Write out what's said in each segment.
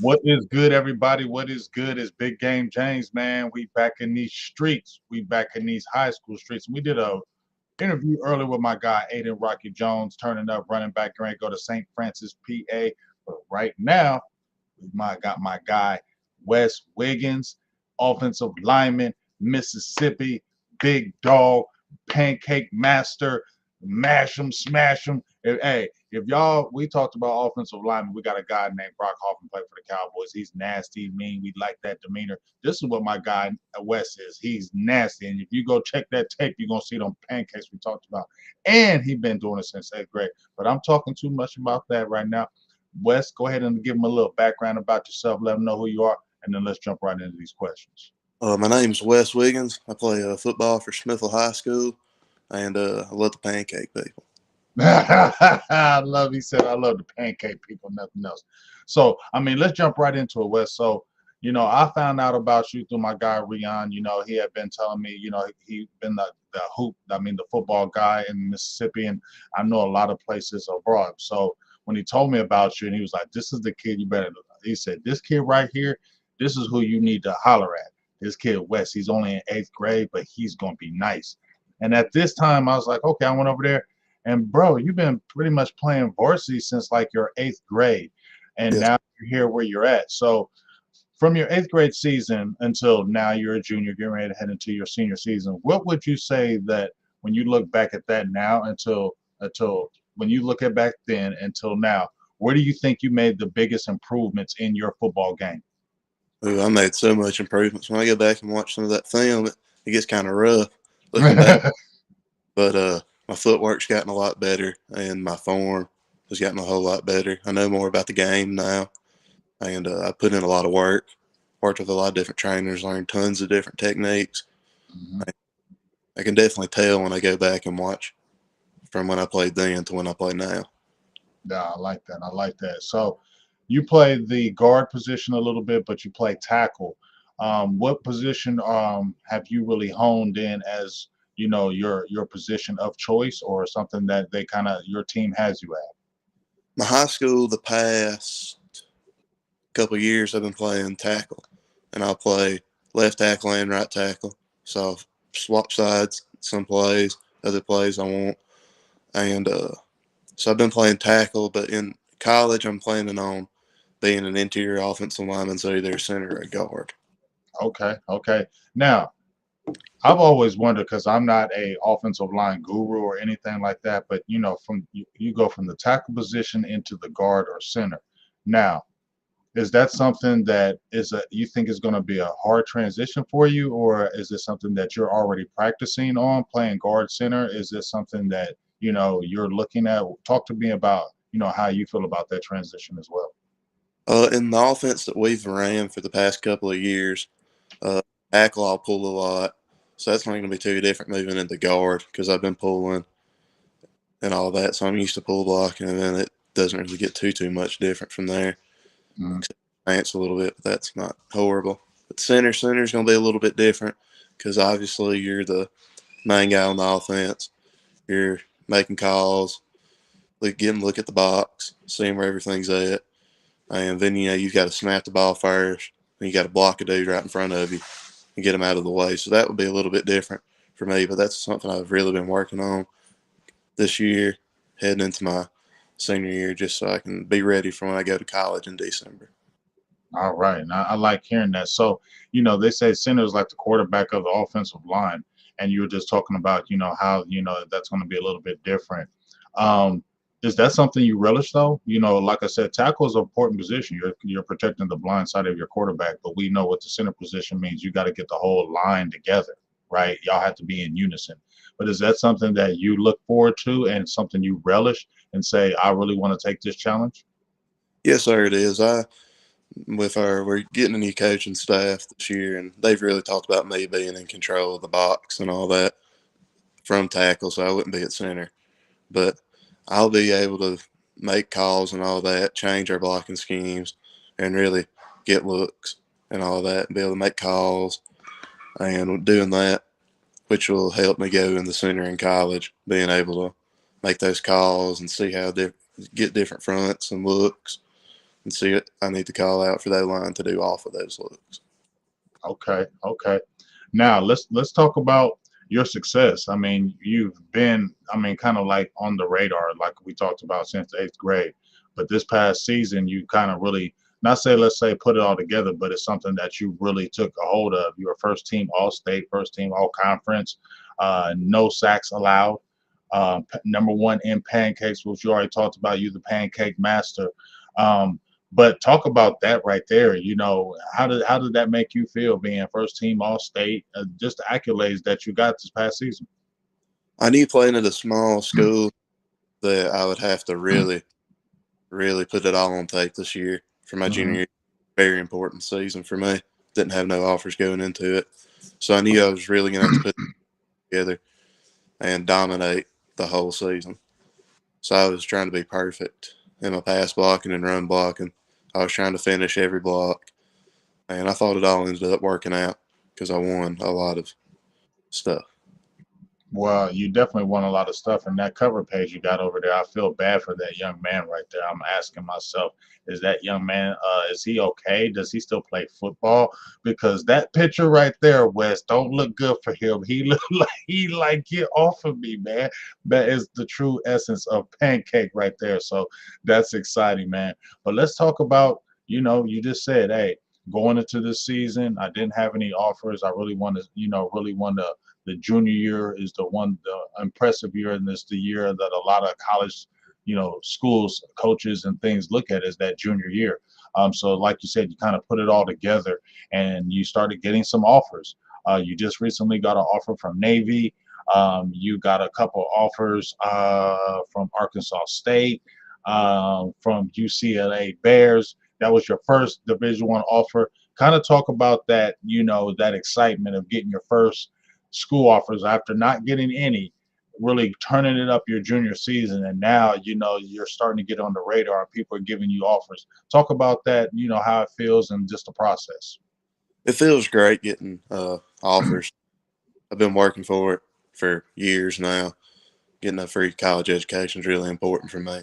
What is good, everybody? What is good is Big Game James, man. We back in these streets. We back in these high school streets. We did a interview earlier with my guy, Aiden Rocky Jones, turning up, running back, and ready to go to St. Francis, PA. But right now, got my guy, Wes Wiggins, offensive lineman, Mississippi, big dog, pancake master, mash 'em, smash 'em. If y'all, we talked about offensive linemen. We got a guy named Brock Hoffman play for the Cowboys. He's nasty, mean. We like that demeanor. This is what my guy Wes is. He's nasty, and if you go check that tape, you're gonna see them pancakes we talked about. And he's been doing it since 8th grade. But I'm talking too much about that right now. Wes, go ahead and give them a little background about yourself. Let them know who you are, and then let's jump right into these questions. My name's Wes Wiggins. I play football for Smithville High School, and I love the pancake people. I love. He said, "I love the pancake people, nothing else." So, I mean, let's jump right into it, Wes. So, I found out about you through my guy Rion. He had been telling me, he been the hoop, I mean, the football guy in Mississippi, and I know a lot of places abroad. So, when he told me about you, and he was like, "This is the kid you better," he said, "This kid right here, this is who you need to holler at. This kid Wes. He's only in 8th grade, but he's gonna be nice." And at this time, I was like, "Okay." I went over there. And bro, you've been pretty much playing varsity since like your 8th grade, and Yes. now you're here where you're at. So from your 8th grade season until now, you're a junior, getting ready to head into your senior season. What would you say that when you look back at that now until when you look at back then until now, where do you think you made the biggest improvements in your football game? Ooh, I made so much improvements. When I go back and watch some of that film, it gets kind of rough looking back. But my footwork's gotten a lot better, and my form has gotten a whole lot better. I know more about the game now, and I put in a lot of work. Worked with a lot of different trainers, learned tons of different techniques. Mhm. I can definitely tell when I go back and watch from when I played then to when I play now. Yeah, I like that. I like that. So you play the guard position a little bit, but you play tackle. What position have you really honed in as your position of choice, or something that they kind of your team has you at? My high school, the past couple of years, I've been playing tackle, and I'll play left tackle and right tackle. So I'll swap sides some plays, other plays I won't. And so I've been playing tackle, but in college, I'm planning on being an interior offensive lineman, so either center or guard. Okay, okay. Now I've always wondered, because I'm not a offensive line guru or anything like that, but from you go from the tackle position into the guard or center. Now, is that something that you think is going to be a hard transition for you, or is it something that you're already practicing on playing guard center? Is this something that you're looking at? Talk to me about how you feel about that transition as well. In the offense that we've ran for the past couple of years, uh, tackle I'll pull a lot, so that's not going to be too different moving into guard because I've been pulling and all that, so I'm used to pull blocking, and then it doesn't really get too much different from there. Mhm. Except advance a little bit, but that's not horrible. But center is going to be a little bit different because obviously you're the main guy on the offense. You're making calls, getting a look at the box, seeing where everything's at, and then you've got to snap the ball first, and you got to block a dude right in front of you and get him out of the way. So that would be a little bit different for me, but that's something I've really been working on this year, heading into my senior year, just so I can be ready for when I go to college in December. All right, and I like hearing that. So, they say center is like the quarterback of the offensive line, and you were just talking about, how that's going to be a little bit different. Um, is that something you relish, though? Like I said, tackle is an important position. You're protecting the blind side of your quarterback, but we know what the center position means. You got to get the whole line together, right? Y'all have to be in unison. But is that something that you look forward to and something you relish and say, "I really want to take this challenge"? Yes, sir, it is. We're getting a new coaching staff this year, and they've really talked about me being in control of the box and all that from tackle, so I wouldn't be at center. But I'll be able to make calls and all that, change our blocking schemes, and really get looks and all that, and be able to make calls and doing that, which will help me go in the center in college, being able to make those calls and see how get different fronts and looks and see it. I need to call out for that line to do off of those looks. Okay, okay. Now let's talk about your success. I mean, you've been, I mean, kind of like on the radar, like we talked about since the eighth grade. But this past season, you kind of really, not say let's say put it all together, but it's something that you really took a hold of. You were first team All State, first team All Conference, no sacks allowed. Number one in pancakes, which you already talked about. You the pancake master. Um, but talk about that right there. You know, how did that make you feel being first team All State? Just the accolades that you got this past season. I knew playing at a small school that I would have to really, really put it all on tape this year for my Hmm. junior year. Very important season for me. Didn't have no offers going into it. So I knew I was really going to have to put it together and dominate the whole season. So I was trying to be perfect in my pass blocking and run blocking. I was trying to finish every block. And I thought it all ended up working out because I won a lot of stuff. Well, you definitely won a lot of stuff, and that cover page you got over there. I feel bad for that young man right there. I'm asking myself, is that young man, is he okay? Does he still play football? Because that picture right there, Wes, don't look good for him. He look like get off of me, man. That is the true essence of pancake right there. So that's exciting, man. But let's talk about, you know, you just said, hey, going into this season, I didn't have any offers. I really want to, you know, really want to, the junior year is the impressive year, and it's the year that a lot of college, you know, schools, coaches, and things look at as that junior year. So, like you said, you kind of put it all together, and you started getting some offers. You just recently got an offer from Navy. You got a couple offers from Arkansas State, from UCLA Bears. That was your first Division One offer. Kind of talk about that, you know, that excitement of getting your first school offers after not getting any, really turning it up your junior season, and now you know you're starting to get on the radar and people are giving you offers. Talk about that, you know, how it feels and just the process. It feels great getting offers. I've been working for it for years now. Getting a free college education is really important for me.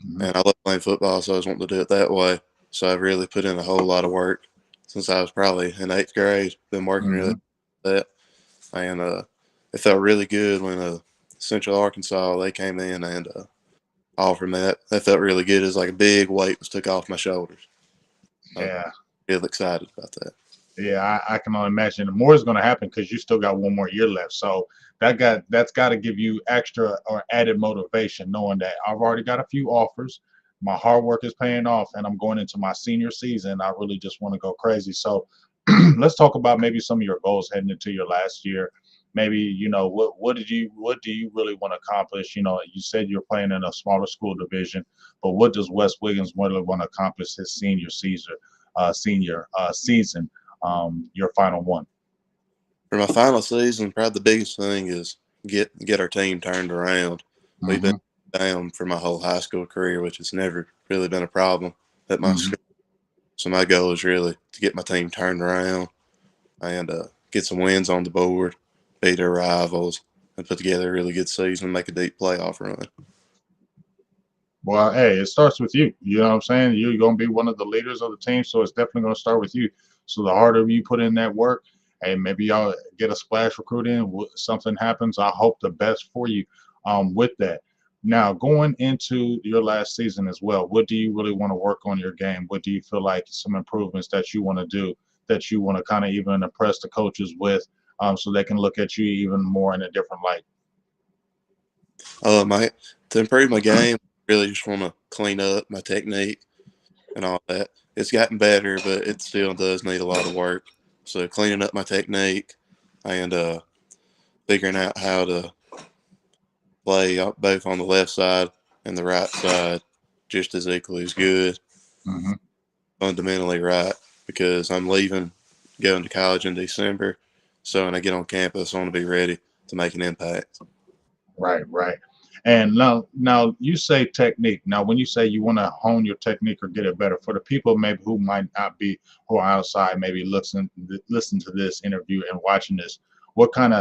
Mhm. And I love playing football, so I was wanting to do it that way. So I've really put in a whole lot of work since I was probably in eighth grade. Been working really Mhm. at that. And it felt really good when Central Arkansas, they came in and offered me that. That felt really good. It was like a big weight was took off my shoulders. I was Yeah. really excited about that. Yeah, I can only imagine more is going to happen because you still got one more year left. So that's got to give you extra or added motivation, knowing that I've already got a few offers. My hard work is paying off, and I'm going into my senior season. I really just want to go crazy. So let's talk about maybe some of your goals heading into your last year. Maybe, you know, what do you really want to accomplish? You know, you said you're playing in a smaller school division, but what does Wes Wiggins really want to accomplish his senior season? Your final one. For my final season, probably the biggest thing is get our team turned around. We've been Mm-hmm. down for my whole high school career, which has never really been a problem at my Mm-hmm. school. So my goal is really to get my team turned around and get some wins on the board, beat our rivals, and put together a really good season, make a deep playoff run. Well, hey, it starts with you. You know what I'm saying? You're going to be one of the leaders of the team, so it's definitely going to start with you. So the harder you put in that work, hey, maybe y'all get a splash recruit in. Something happens. I hope the best for you with that. Now, going into your last season as well, what do you really want to work on your game? What do you feel like some improvements that you want to do, that you want to kind of even impress the coaches with, so they can look at you even more in a different light? My to improve my game, really just want to clean up my technique and all that. It's gotten better, but it still does need a lot of work. So cleaning up my technique and figuring out how to play both on the left side and the right side just as equally as good, Mm-hmm. fundamentally right, because I'm leaving, going to college in December. So when I get on campus, I want to be ready to make an impact. Right, right. And now you say technique. Now, when you say you want to hone your technique or get it better, for the people maybe who might not be, who are outside, maybe listen to this interview and watching this, what kind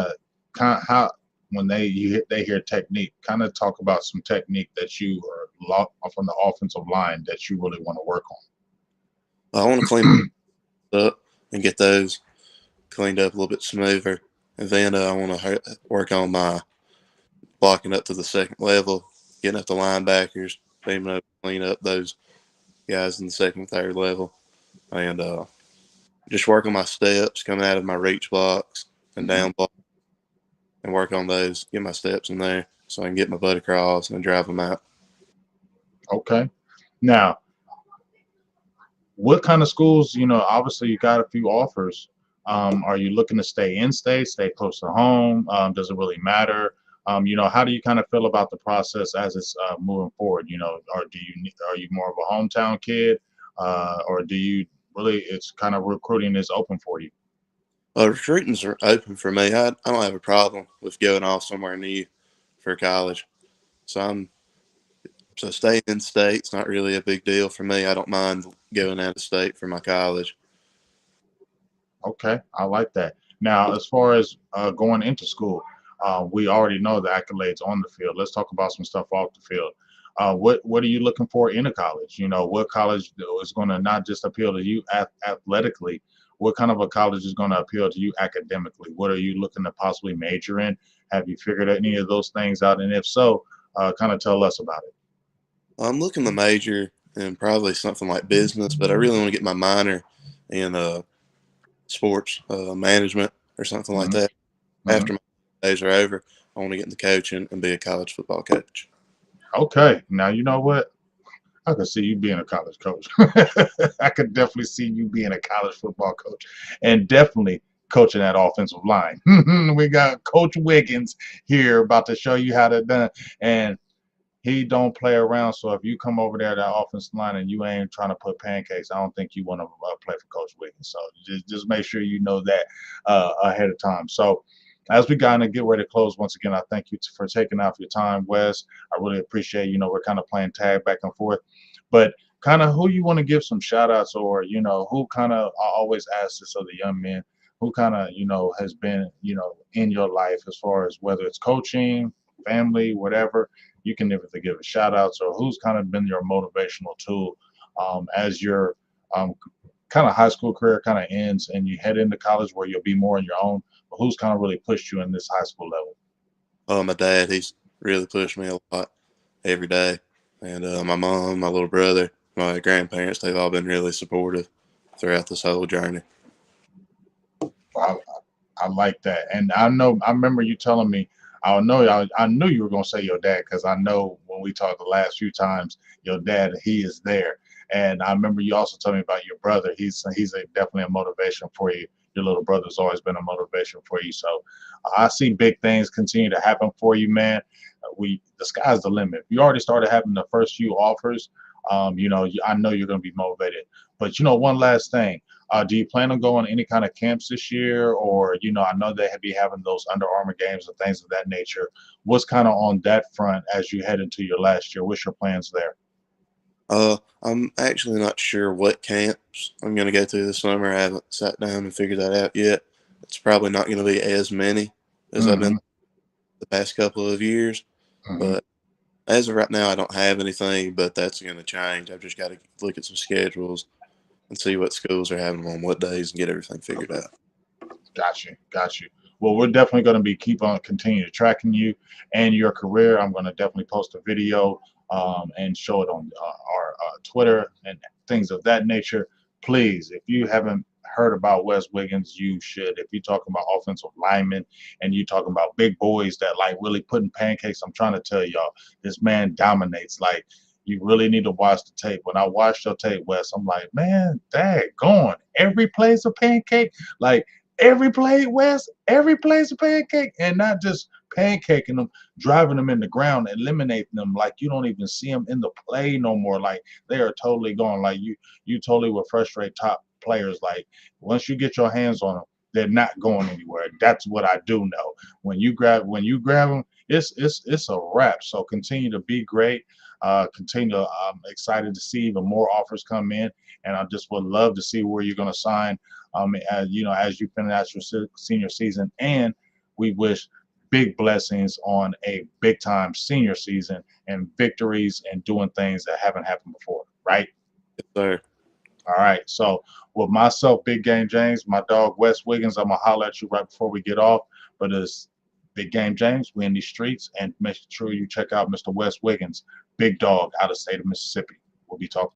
how when they hear technique, kind of talk about some technique that you are from the offensive line that you really want to work I want to clean up and get those cleaned up a little bit smoother. And then I want to work on my blocking up to the second level, getting up the linebackers, being able to clean up those guys in the second and third level, and just work on my steps coming out of my reach blocks and on? down blocks and work on those, get my steps in there so I can get my butt across and drive them out. Okay. Now, what kind of schools, obviously you got a few offers. Are you looking to stay in state, stay close to home? Does it really matter? How do you kind of feel about the process as it's moving forward? Or are you more of a hometown kid, or do you really? It's kind of recruiting is open for you. Recruiting's are open for me. I don't have a problem with going off somewhere new for college. So staying in state's not really a big deal for me. I don't mind going out of state for my college. Okay, I like that. Now, as far as going into school, we already know the accolades on the field. Let's talk about some stuff off the field. What are you looking for in a college? What college is going to not just appeal to you athletically? What kind of a college is going to appeal to you academically? What are you looking to possibly major in? Have you figured any of those things out? And if so, kind of tell us about it. I'm looking to major in probably something like business, but I really want to get my minor in sports management or something like Hmm. that. Hmm. After my days are over, I want to get into coaching and be a college football coach. Okay, now you know what? I could see you being a college coach. I could definitely see you being a college football coach, and definitely coaching that offensive line. We got Coach Wiggins here about to show you how to done, and he don't play around. So if you come over there to that offensive line and you ain't trying to put pancakes, I don't think you want to play for Coach Wiggins. So just make sure you know that ahead of time. So as we kind of get ready to close, once again, I thank you for taking out your time, Wes. I really appreciate. We're kind of playing tag back and forth, but kind of who you want to give some shout outs, or who kind of, I always ask this of the young men, who kind of has been in your life as far as whether it's coaching, family, whatever. You can either give a shout outs, or who's kind of been your motivational tool as your um, kind of high school career kind of ends and you head into college where you'll be more on your own. But who's kind of really pushed you in this high school level? My dad, he's really pushed me a lot every day. And my mom, my little brother, my grandparents, they've all been really supportive throughout this whole journey. I, I like that, and I remember you telling me. I knew you were gonna say your dad because I know when we talked the last few times, your dad he is there, and I remember you also told me about your brother. Definitely a motivation for you. Your little brother's always been a motivation for you. So I see big things continue to happen for you, man. We the sky's the limit. You already started having the first few offers. I know you're gonna be motivated. But one last thing. Do you plan on going any kind of camps this year, or I know they be having those Under Armour games and things of that nature. What's kind of on that front as you head into your last year? What's your plans there? I'm actually not sure what camps I'm going to go to this summer. I haven't sat down and figured that out yet. It's probably not going to be as many as I've been Hmm. the past couple of years. Hmm. But as of right now, I don't have anything, but that's going to change. I've just got to look at some schedules and see what schools are having on what days and get everything figured out. Got you, got you. Well, we're definitely going to be keep on continue to tracking you and your career. I'm going to definitely post a video and show it on our Twitter and things of that nature. Please, if you haven't heard about Wes Wiggins, you should. If you're talking about offensive linemen and you talking about big boys that like really putting pancakes, I'm trying to tell y'all, this man dominates. Like you really need to watch the tape. When I watched your tape, Wes, I'm like, man, dag going. Every play's a pancake. Like every play, West, every play's a pancake, and not just pancaking them, driving them in the ground, eliminating them like you don't even see them in the play no more. Like they are totally gone. Like you totally will frustrate top players. Like once you get your hands on them, they're not going anywhere. That's what I do know. When you grab them, it's a wrap. So continue to be great. Continue. I'm excited to see even more offers come in, and I just would love to see where you're going to sign as you finish out your senior season. And we wish big blessings on a big time senior season and victories and doing things that haven't happened before, right? Yes, sir. All right. So with myself, Big Game James, my dog Wes Wiggins, I'm gonna holler at you right before we get off. But it's Big Game James, we in these streets, and make sure you check out Mr. Wes Wiggins, big dog out of state of Mississippi. We'll be talking.